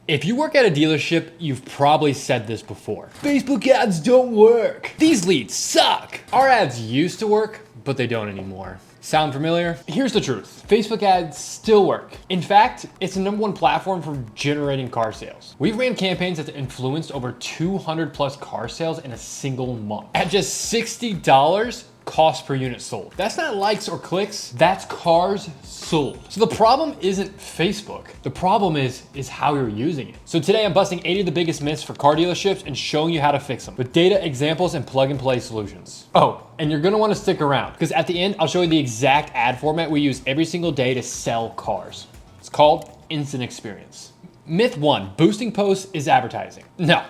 If you work at a dealership, you've probably said this before. Facebook ads don't work. These leads suck. Our ads used to work, but they don't anymore. Sound familiar? Here's the truth. Facebook ads still work. In fact, it's the #1 platform for generating car sales. We've ran campaigns that influenced over 200 plus car sales in a single month. At just $60 cost per unit sold. That's not likes or clicks, that's cars sold. So the problem isn't Facebook. The problem is how you're using it. So today I'm busting 80 of the biggest myths for car dealerships and showing you how to fix them with data, examples, and plug and play solutions. Oh, and you're gonna wanna stick around because at the end, I'll show you the exact ad format we use every single day to sell cars. It's called Instant Experience. Myth 1, boosting posts is advertising. No.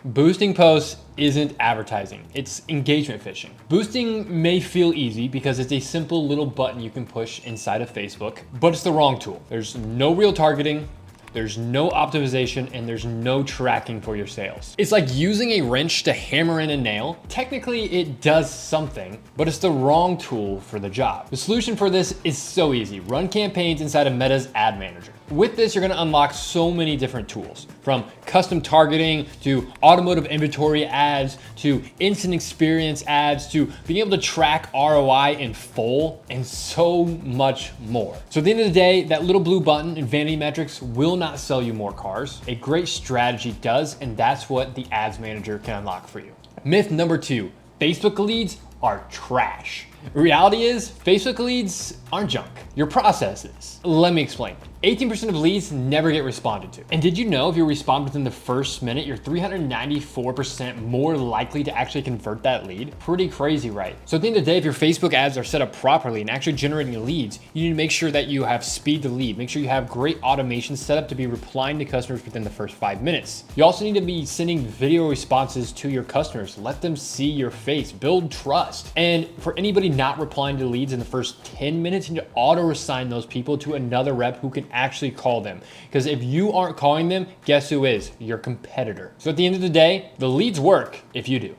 Boosting posts isn't advertising, it's engagement fishing. Boosting may feel easy because it's a simple little button you can push inside of Facebook, but it's the wrong tool. There's no real targeting, there's no optimization, and there's no tracking for your sales. It's like using a wrench to hammer in a nail. Technically, it does something, but it's the wrong tool for the job. The solution for this is so easy. Run campaigns inside of Meta's Ad Manager. With this, you're gonna unlock so many different tools, from custom targeting to automotive inventory ads to instant experience ads to being able to track ROI in full and so much more. So at the end of the day, that little blue button in Vanity Metrics will not sell you more cars. A great strategy does, and that's what the Ads Manager can unlock for you. Myth number 2, Facebook leads are trash. Reality is, Facebook leads aren't junk. Your process is. Let me explain. 18% of leads never get responded to. And did you know if you respond within the first minute, you're 394% more likely to actually convert that lead? Pretty crazy, right? So at the end of the day, if your Facebook ads are set up properly and actually generating leads, you need to make sure that you have speed to lead. Make sure you have great automation set up to be replying to customers within the first 5 minutes. You also need to be sending video responses to your customers. Let them see your face, build trust. And for anybody not replying to leads in the first 10 minutes, you need to auto-assign those people to another rep who can actually call them. Because if you aren't calling them, guess who is? Your competitor. So at the end of the day, the leads work if you do.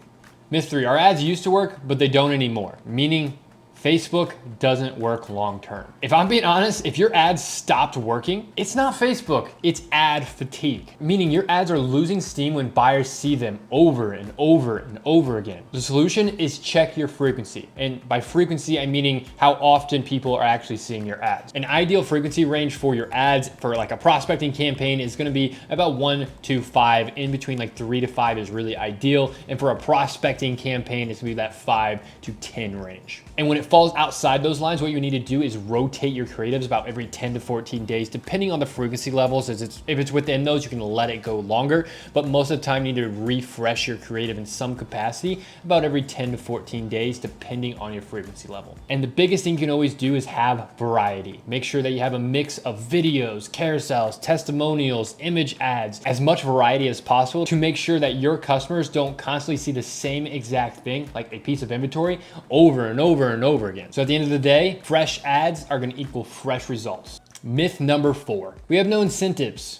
Myth 3, our ads used to work, but they don't anymore. Meaning Facebook doesn't work long term. If I'm being honest, if your ads stopped working, it's not Facebook, it's ad fatigue. Meaning your ads are losing steam when buyers see them over and over and over again. The solution is check your frequency. And by frequency, I'm meaning how often people are actually seeing your ads. An ideal frequency range for your ads for like a prospecting campaign is gonna be about 1 to 5. In between like 3 to 5 is really ideal. And for a prospecting campaign, it's gonna be that 5 to 10 range. And when it falls outside those lines, what you need to do is rotate your creatives about every 10 to 14 days, depending on the frequency levels. If it's within those, you can let it go longer, but most of the time you need to refresh your creative in some capacity about every 10 to 14 days, depending on your frequency level. And the biggest thing you can always do is have variety. Make sure that you have a mix of videos, carousels, testimonials, image ads, as much variety as possible to make sure that your customers don't constantly see the same exact thing, like a piece of inventory, over and over and over again. So at the end of the day, fresh ads are gonna equal fresh results. Myth number 4, we have no incentives.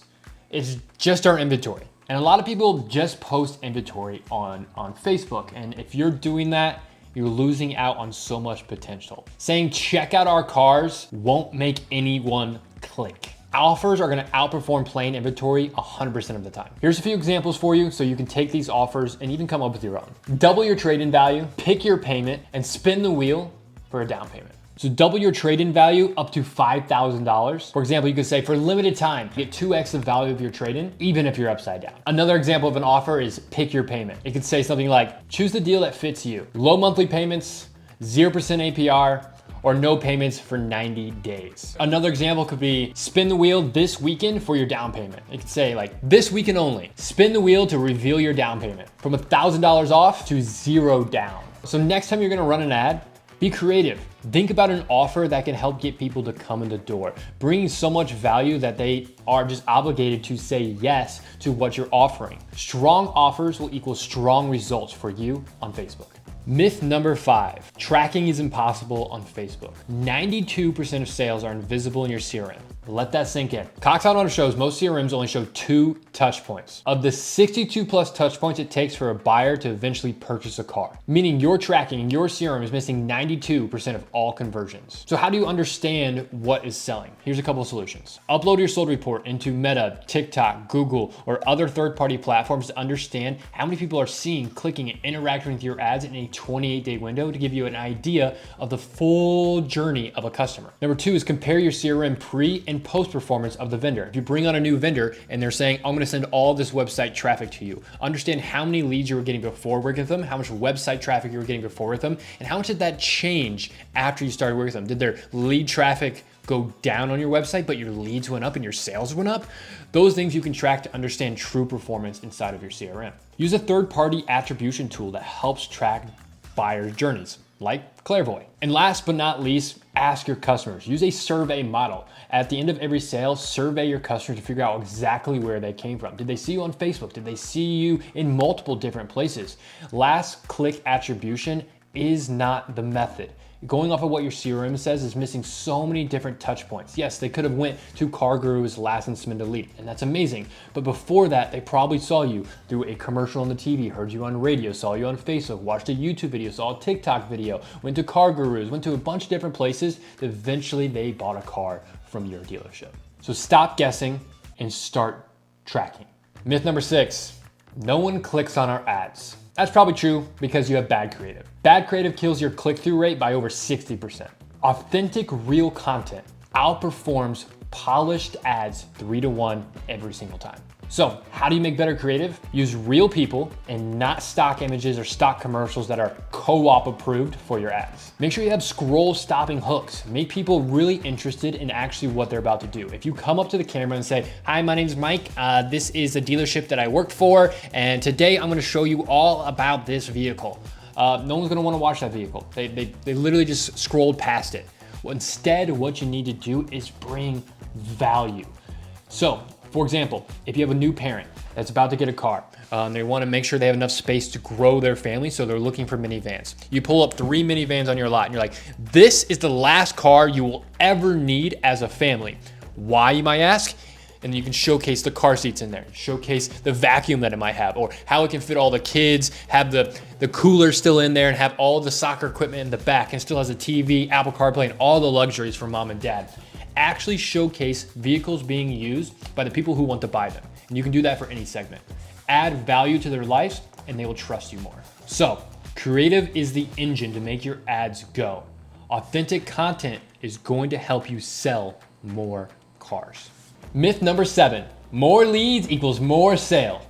It's just our inventory. And a lot of people just post inventory on Facebook. And if you're doing that, you're losing out on so much potential. Saying check out our cars won't make anyone click. Offers are gonna outperform plain inventory 100% of the time. Here's a few examples for you so you can take these offers and even come up with your own. Double your trade-in value, pick your payment, and spin the wheel for a down payment. So double your trade-in value up to $5,000. For example, you could say for limited time, get 2x the value of your trade-in, even if you're upside down. Another example of an offer is pick your payment. It could say something like, choose the deal that fits you. Low monthly payments, 0% APR, or no payments for 90 days. Another example could be spin the wheel this weekend for your down payment. It could say like this weekend only, spin the wheel to reveal your down payment from $1,000 off to 0 down. So next time you're gonna run an ad, be creative. Think about an offer that can help get people to come in the door, bringing so much value that they are just obligated to say yes to what you're offering. Strong offers will equal strong results for you on Facebook. Myth number 5, tracking is impossible on Facebook. 92% of sales are invisible in your CRM. Let that sink in. Cox Automotive shows most CRMs only show 2 touch points. Of the 62 plus touch points it takes for a buyer to eventually purchase a car, meaning your tracking in your CRM is missing 92% of all conversions. So how do you understand what is selling? Here's a couple of solutions. Upload your sold report into Meta, TikTok, Google, or other third-party platforms to understand how many people are seeing, clicking, and interacting with your ads in a 28-day window to give you an idea of the full journey of a customer. Number 2 is compare your CRM pre and post performance of the vendor. If you bring on a new vendor and they're saying, I'm gonna send all this website traffic to you, understand how many leads you were getting before working with them, how much website traffic you were getting before with them, and how much did that change after you started working with them? Did their lead traffic go down on your website, but your leads went up and your sales went up? Those things you can track to understand true performance inside of your CRM. Use a third-party attribution tool that helps track buyer journeys, like Clairvoy. And last but not least, ask your customers. Use a survey model. At the end of every sale, survey your customers to figure out exactly where they came from. Did they see you on Facebook? Did they see you in multiple different places? Last click attribution is not the method. Going off of what your CRM says is missing so many different touch points. Yes, they could have went to CarGurus last and submitted a lead, and that's amazing. But before that, they probably saw you through a commercial on the TV, heard you on radio, saw you on Facebook, watched a YouTube video, saw a TikTok video, went to CarGurus, went to a bunch of different places. Eventually, they bought a car from your dealership. So stop guessing and start tracking. Myth number 6, no one clicks on our ads. That's probably true because you have bad creative. Bad creative kills your click-through rate by over 60%. Authentic, real content outperforms polished ads 3-to-1 every single time. So how do you make better creative? Use real people and not stock images or stock commercials that are co-op approved for your ads. Make sure you have scroll stopping hooks. Make people really interested in actually what they're about to do. If you come up to the camera and say, hi, my name's Mike. This is a dealership that I worked for. And today I'm gonna show you all about this vehicle. No one's gonna wanna watch that vehicle. They literally just scrolled past it. Well, instead, what you need to do is bring value. So, for example, if you have a new parent that's about to get a car, they want to make sure they have enough space to grow their family, so they're looking for minivans. You pull up 3 minivans on your lot and you're like, this is the last car you will ever need as a family. Why, you might ask? And you can showcase the car seats in there, showcase the vacuum that it might have, or how it can fit all the kids, have the cooler still in there and have all the soccer equipment in the back and still has a TV, Apple CarPlay, and all the luxuries for mom and dad. Actually showcase vehicles being used by the people who want to buy them. And you can do that for any segment. Add value to their lives and they will trust you more. So, creative is the engine to make your ads go. Authentic content is going to help you sell more cars. Myth number 7, more leads equals more sale.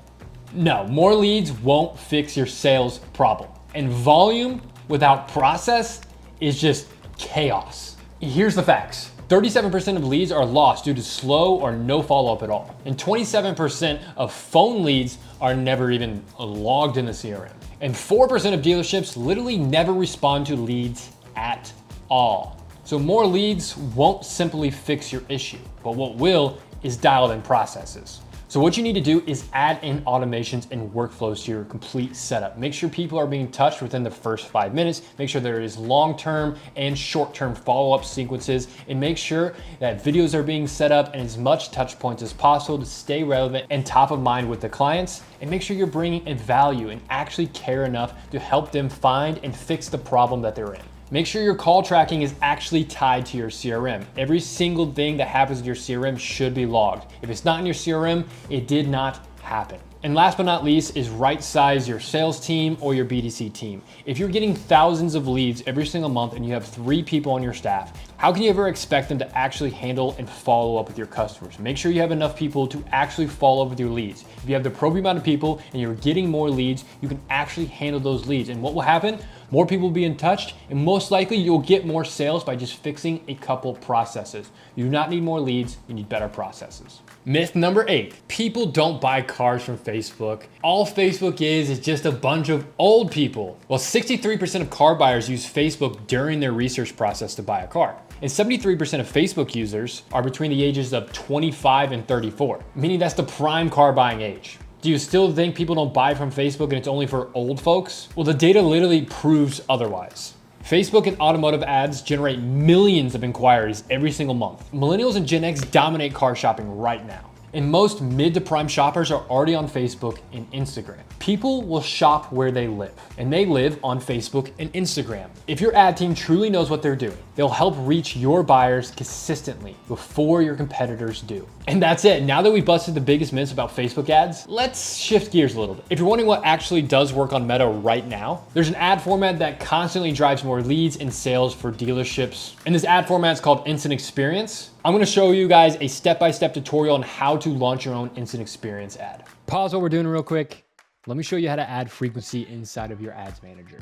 No, more leads won't fix your sales problem. And volume without process is just chaos. Here's the facts. 37% of leads are lost due to slow or no follow-up at all. And 27% of phone leads are never even logged in the CRM. And 4% of dealerships literally never respond to leads at all. So more leads won't simply fix your issue, but what will is dialed in processes. So what you need to do is add in automations and workflows to your complete setup. Make sure people are being touched within the first 5 minutes. Make sure there is long-term and short-term follow-up sequences, and make sure that videos are being set up and as much touch points as possible to stay relevant and top of mind with the clients. And make sure you're bringing in value and actually care enough to help them find and fix the problem that they're in. Make sure your call tracking is actually tied to your CRM. Every single thing that happens in your CRM should be logged. If it's not in your CRM, it did not happen. And last but not least is right size your sales team or your BDC team. If you're getting thousands of leads every single month and you have 3 people on your staff, how can you ever expect them to actually handle and follow up with your customers? Make sure you have enough people to actually follow up with your leads. If you have the appropriate amount of people and you're getting more leads, you can actually handle those leads. And what will happen? More people will be in touch, and most likely you'll get more sales by just fixing a couple processes. You do not need more leads, you need better processes. Myth number 8, people don't buy cars from Facebook. All Facebook is just a bunch of old people. Well, 63% of car buyers use Facebook during their research process to buy a car. And 73% of Facebook users are between the ages of 25 and 34, meaning that's the prime car buying age. Do you still think people don't buy from Facebook and it's only for old folks? Well, the data literally proves otherwise. Facebook and automotive ads generate millions of inquiries every single month. Millennials and Gen X dominate car shopping right now. And most mid to prime shoppers are already on Facebook and Instagram. People will shop where they live, and they live on Facebook and Instagram. If your ad team truly knows what they're doing, they'll help reach your buyers consistently before your competitors do. And that's it. Now that we've busted the biggest myths about Facebook ads, let's shift gears a little bit. If you're wondering what actually does work on Meta right now, there's an ad format that constantly drives more leads and sales for dealerships. And this ad format is called Instant Experience. I'm gonna show you guys a step-by-step tutorial on how to launch your own Instant Experience ad. Pause what we're doing real quick. Let me show you how to add frequency inside of your ads manager.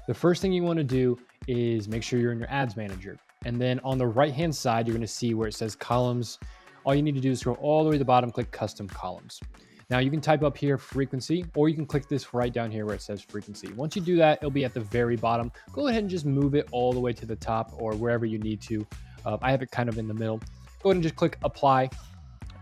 The first thing you wanna do is make sure you're in your ads manager. And then on the right-hand side, you're gonna see where it says columns. All you need to do is scroll all the way to the bottom, click custom columns. Now you can type up here frequency, or you can click this right down here where it says frequency. Once you do that, it'll be at the very bottom. Go ahead and just move it all the way to the top or wherever you need to. I have it kind of in the middle. Go ahead and just click apply.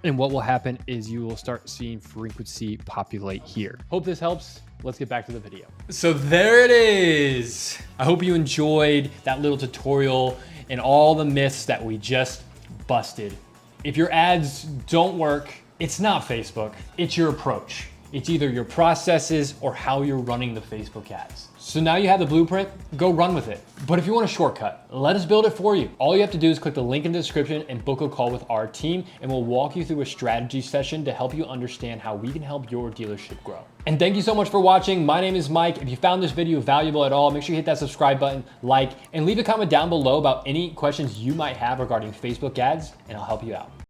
And what will happen is you will start seeing frequency populate here. Hope this helps. Let's get back to the video. So there it is. I hope you enjoyed that little tutorial and all the myths that we just busted. If your ads don't work, it's not Facebook, it's your approach. It's either your processes or how you're running the Facebook ads. So now you have the blueprint, go run with it. But if you want a shortcut, let us build it for you. All you have to do is click the link in the description and book a call with our team, and we'll walk you through a strategy session to help you understand how we can help your dealership grow. And thank you so much for watching. My name is Mike. If you found this video valuable at all, make sure you hit that subscribe button, like, and leave a comment down below about any questions you might have regarding Facebook ads, and I'll help you out.